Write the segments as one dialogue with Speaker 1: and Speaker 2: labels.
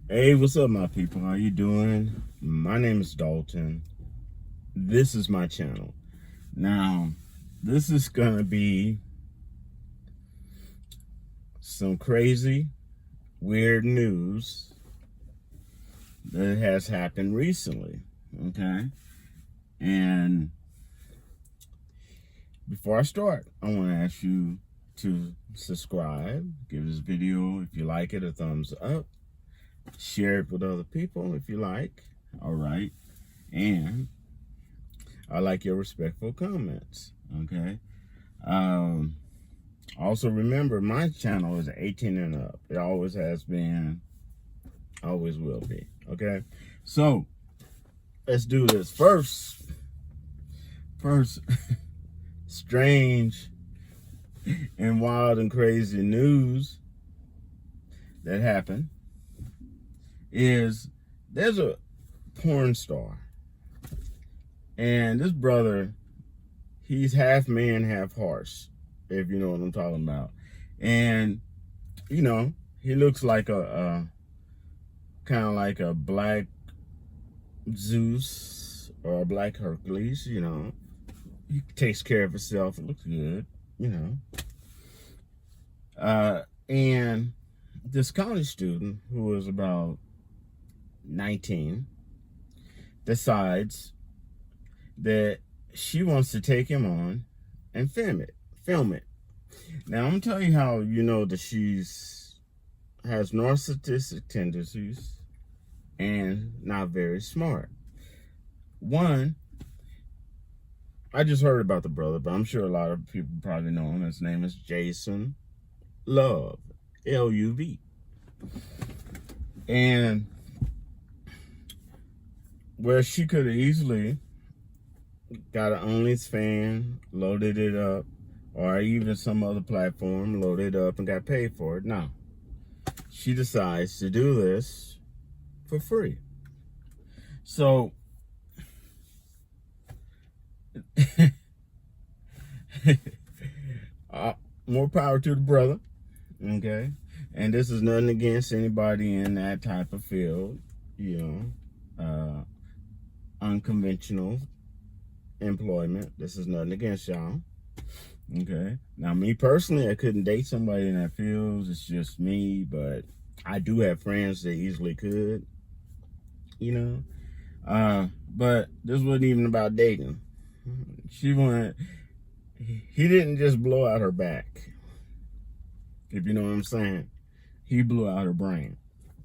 Speaker 1: Hey, what's up, my people? How you doing? My name is Dalton. This is my channel. Now, this is gonna be some crazy, weird news that has happened recently. Okay? And before I start, I want to ask you to subscribe, give this video, if you like it, a thumbs up, share it with other people if you like. All right. And I like your respectful comments. Okay. Um, also remember, my channel is 18 and up. It always has been, always will be. Okay. So let's do this. First strange and wild and crazy news that happened is there's a porn star, and this brother, he's half man, half horse, if you know what I'm talking about. And he looks like a kind of like a black Zeus or a black Hercules. He takes care of himself. It looks good. And this college student who was about 19 decides that she wants to take him on and film it. Now, I'm gonna tell you how you know that has narcissistic tendencies and not very smart. One, I just heard about the brother, but I'm sure a lot of people probably know him. His name is Jason Love, L-U-V. And where she could have easily got an OnlyFans, loaded it up, or even some other platform, loaded it up and got paid for it. No. She decides to do this for free. So, more power to the brother, okay? And this is nothing against anybody in that type of field, unconventional employment. This is nothing against y'all. Okay. Now, me personally, I couldn't date somebody in that field. It's just me, but I do have friends that easily could, but this wasn't even about dating. He didn't just blow out her back, if you know what I'm saying. He blew out her brain,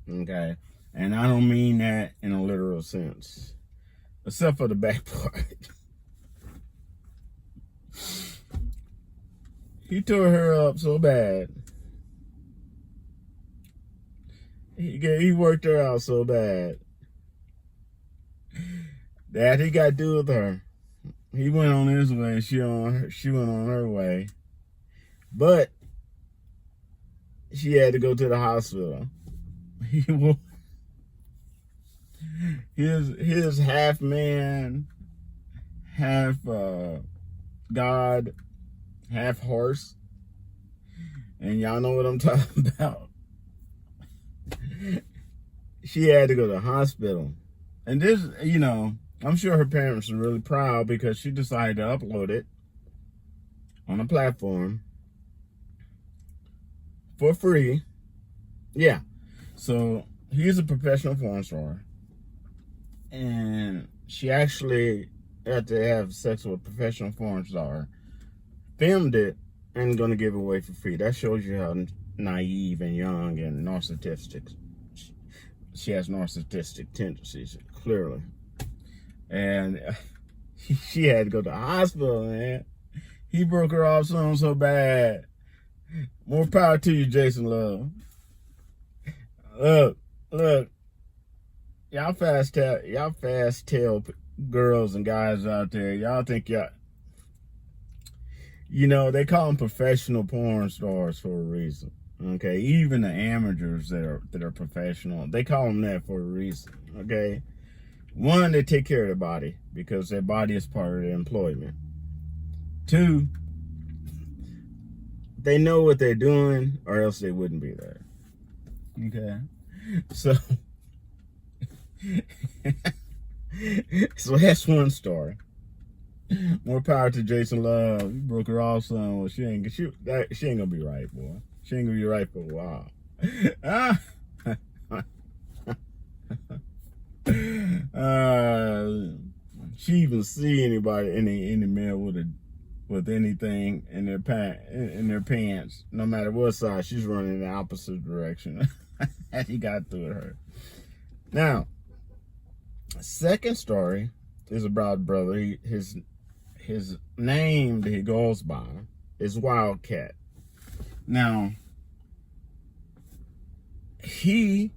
Speaker 1: okay? And I don't mean that in a literal sense, except for the back part. He tore her up so bad. He worked her out so bad that he got due with her. He went on his way, she went on her way. But she had to go to the hospital. His half man, half God, half horse. And y'all know what I'm talking about. She had to go to the hospital. And this, I'm sure her parents are really proud because she decided to upload it on a platform for free. Yeah. So he's a professional porn star. And she actually had to have sex with a professional porn star, filmed it, and going to give it away for free. That shows you how naive and young and narcissistic. She has narcissistic tendencies, clearly. And she had to go to the hospital, man. He broke her off so bad. More power to you, Jason Love. Look. Y'all fast tail girls and guys out there. Y'all think they call them professional porn stars for a reason. Okay, even the amateurs that are professional, they call them that for a reason. Okay, one, they take care of their body because their body is part of their employment. Two, they know what they're doing, or else they wouldn't be there. Okay, so So that's one story. More power to Jason Love. You broke her off, son. Well, she ain't gonna be right, boy. She ain't gonna be right for a while. Ah. She even see anybody in the mail with anything in their pants, no matter what size, she's running in the opposite direction. He got through her. Now, second story is about brother. His name that he goes by is Wildcat. Now, he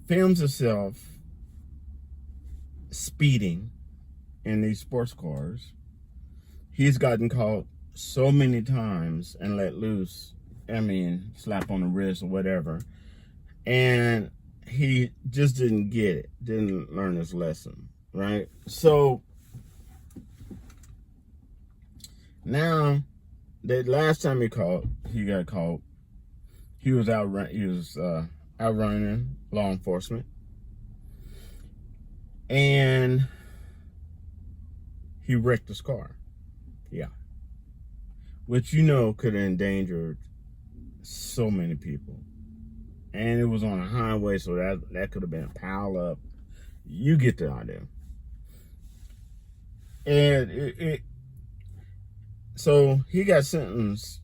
Speaker 1: films himself speeding in these sports cars. He's gotten caught so many times and let loose. I mean, slap on the wrist or whatever. And he just didn't get it, didn't learn his lesson, right? So now, the last time he got caught, he was outrunning law enforcement, and he wrecked his car. Yeah, which could have endangered so many people. And it was on a highway, so that could have been a pile up. You get the idea. And so he got sentenced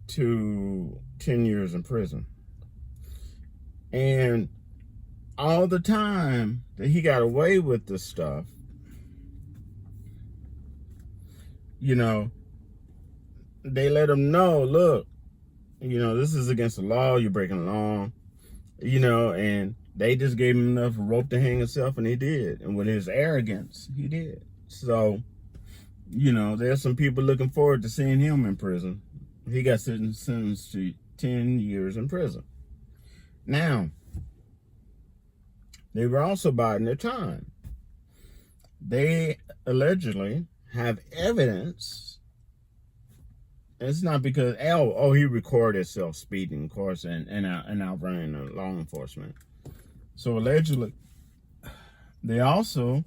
Speaker 1: to 10 years in prison. And all the time that he got away with this stuff, they let him know, look, this is against the law, you're breaking the law, and they just gave him enough rope to hang himself, and he did. And with his arrogance, he did. So, there's some people looking forward to seeing him in prison. He got sentenced to 10 years in prison. Now, they were also biding their time. They allegedly have evidence. It's not because he recorded himself speeding, of course, and outrunning the law enforcement. So allegedly, they also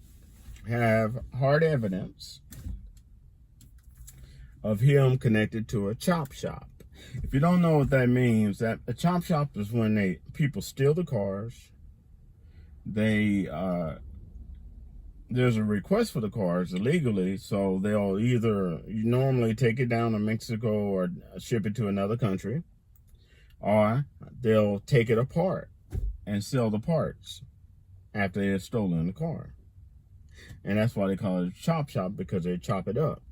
Speaker 1: have hard evidence of him connected to a chop shop. If you don't know what that means, that a chop shop is when people steal the cars. There's a request for the cars illegally, so they'll either normally take it down to Mexico or ship it to another country, or they'll take it apart and sell the parts after they've stolen the car. And that's why they call it a chop shop, because they chop it up.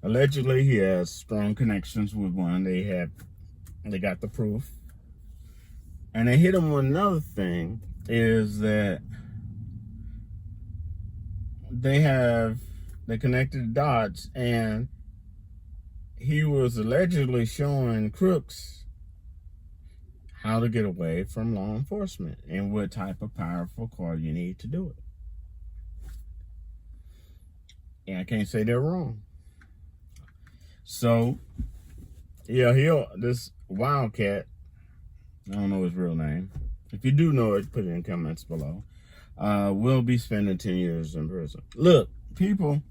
Speaker 1: Allegedly, he has strong connections with one. They got the proof. And they hit him with another thing, is that they connected the dots, and he was allegedly showing crooks how to get away from law enforcement and what type of powerful car you need to do it. And I can't say they're wrong. So, yeah, this Wildcat, I don't know his real name. If you do know it, put it in the comments below. Will be spending 10 years in prison. Look, people,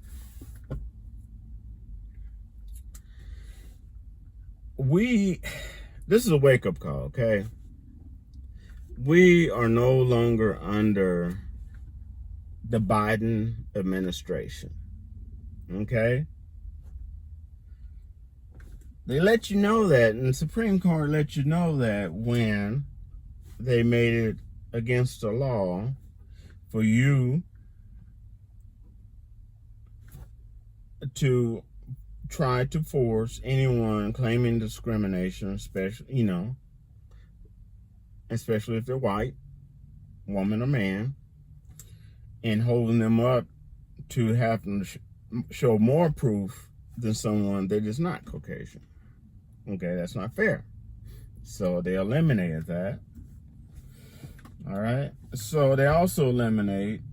Speaker 1: this is a wake-up call, okay? We are no longer under the Biden administration, okay? They let you know that, and the Supreme Court let you know that when they made it against the law for you to try to force anyone claiming discrimination, especially if they're white, woman or man, and holding them up to have them show more proof than someone that is not Caucasian. Okay, that's not fair. So they eliminated that. All right. So they also eliminated,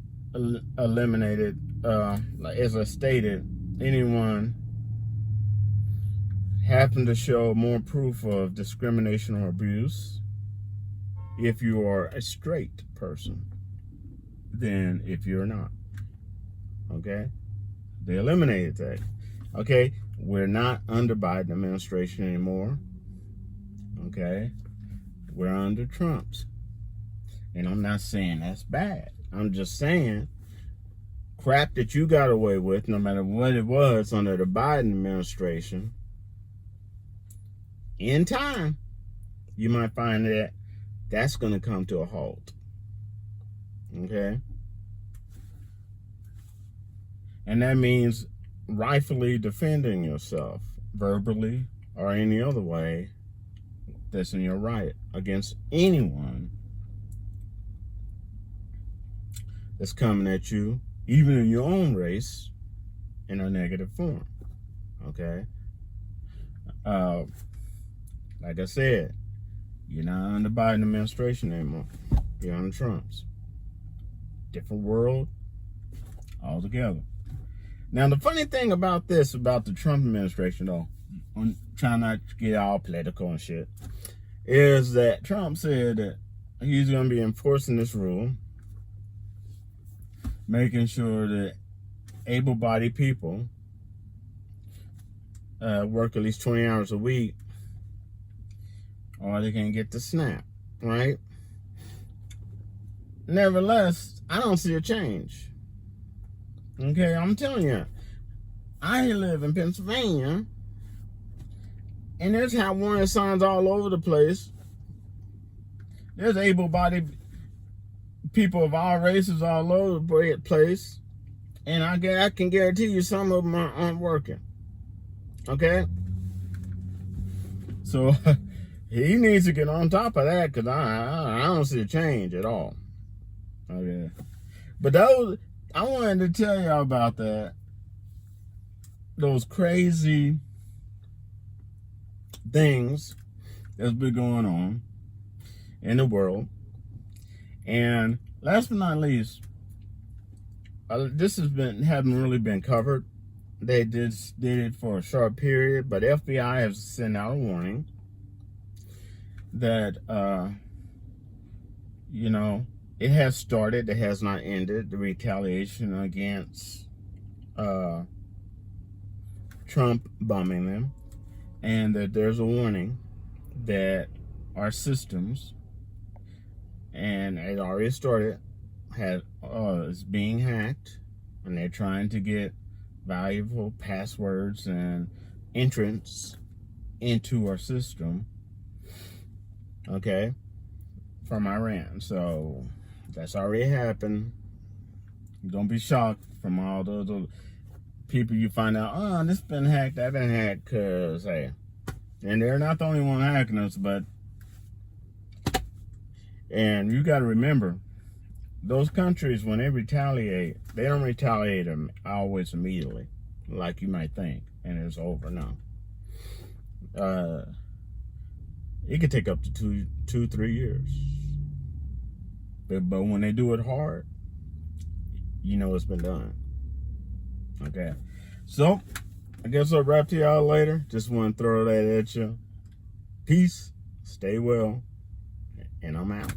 Speaker 1: as I stated, anyone happen to show more proof of discrimination or abuse if you are a straight person than if you're not. Okay? They eliminated that. Okay? We're not under Biden administration anymore. Okay? We're under Trump's. And I'm not saying that's bad. I'm just saying crap that you got away with, no matter what it was under the Biden administration, in time, you might find that that's going to come to a halt. Okay? And that means rightfully defending yourself, verbally or any other way that's in your right, against anyone that's coming at you, even in your own race, in a negative form. Okay? Like I said, you're not under Biden administration anymore. You're under Trump's. Different world altogether. Now, the funny thing about this, about the Trump administration, though, I'm trying not to get all political and shit, is that Trump said that he's going to be enforcing this rule, making sure that able-bodied people work at least 20 hours a week, or they can get the SNAP, right? Nevertheless, I don't see a change. Okay, I'm telling you, I live in Pennsylvania, and there's have warning signs all over the place. There's able-bodied people of all races all over the place, and I can guarantee you some of them aren't working. Okay? So, he needs to get on top of that, because I don't see a change at all. Okay. But I wanted to tell y'all about that. Those crazy things that's been going on in the world. And last but not least, this haven't really been covered. They did it for a short period, but FBI has sent out a warning that, it has started, it has not ended, the retaliation against Trump bombing them, and that there's a warning that our systems, and it already started, is being hacked, and they're trying to get valuable passwords and entrance into our system, okay, from Iran. So that's already happened. Don't be shocked from all those people you find out, oh, this been hacked, that been hacked, because, hey, and they're not the only one hacking us, and you got to remember, those countries, when they retaliate, they don't retaliate always immediately, like you might think, and it's over now. It could take up to 2-3 years. But when they do it hard, you know it's been done. Okay. So, I guess I'll wrap to y'all later. Just want to throw that at you. Peace. Stay well. And I'm out.